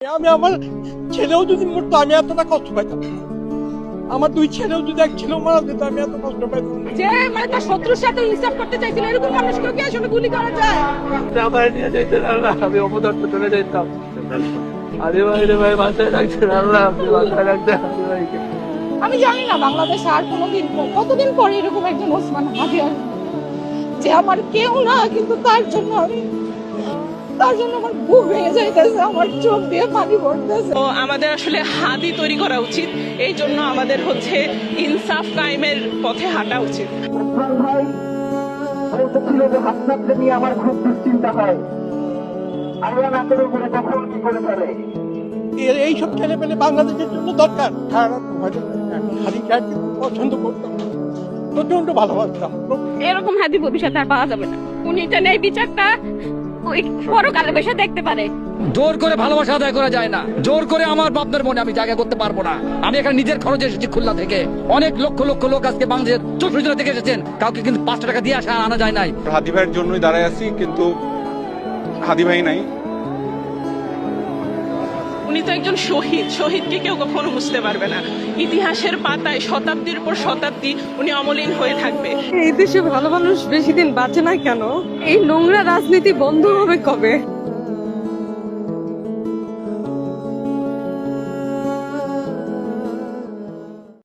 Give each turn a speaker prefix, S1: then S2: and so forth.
S1: আমি আমার ছেলেও যদি মরতো আমি এতটা কষ্ট পাইতাম না। আমার দুই ছেলেও যদি এক ছেলেও মারা যেত আমি এত কষ্ট পাইতাম না।
S2: যে মানে তার শত্রুর সাথে ইনসাফ করতে চাইছিল এরকম মানুষকে কি আসলে গুলি করা যায়?
S3: আমার নিয়ে যেতেন আল্লাহ, আমি অপদার্থ চলে যেতাম। আরে ভাই রে ভাই, মাথায় রাখছেন আল্লাহ, আপনি মাথায় রাখতেন আরে ভাইকে।
S2: আমি জানি না বাংলাদেশে আর কোনোদিন কতদিন পরে এরকম একজন ওসমান হাদি আসবে যে আমার কেউ না, কিন্তু তার জন্য আমার বুক ভেঙে যাইতেছে, আমার চোখ দিয়ে পানি পড়তেছে।
S4: তো আমাদের আসলে হাদি তৈরি করা উচিত, এই জন্য আমাদের হচ্ছে ইনসাফ কায়েমের পথে হাঁটা উচিত।
S5: ভাই বলতেছিল যে হাসনাতকে নিয়ে আমার খুব দুশ্চিন্তা হয়, আল্লাহ না করে বলে কখন কি করে পারে।
S1: এইসব ছেলে পেলে বাংলাদেশের জন্য দরকার। হাদি খায় পছন্দ করতাম, প্রচন্ড ভালোবাসতাম।
S2: এরকম হাদি ভবিষ্যতে আর পাওয়া যাবে না। উনি এটা নেই বিচারটা ওই পরকালে বসে দেখতে পারে।
S6: জোর করে ভালোবাসা আদায় করা যায় না, জোর করে আমার বাপদের মনে আমি জায়গা করতে পারবো না। আমি এখানে নিজের খরচে এসেছি খুলনা থেকে। অনেক লক্ষ লক্ষ লোক আজকে বাংলাদেশের 64 জেলা থেকে এসেছেন, কাউকে কিন্তু 5 টাকা দিয়ে আসা আনা যায় নাই।
S7: হাদি ভাইয়ের জন্যই দাঁড়ায় আছি, কিন্তু হাদি ভাই নাই।
S4: উনি তো একজন শহীদ, শহীদকে কেউ কখনো বুঝতে পারবে না। ইতিহাসের পাতায় শতাব্দীর পর শতাব্দী উনি অমলিন হয়ে থাকবে।
S8: এই দেশে ভালো মানুষ বেশি দিন বাঁচে না কেন? এই নোংরা রাজনীতি বন্ধ হবে কবে?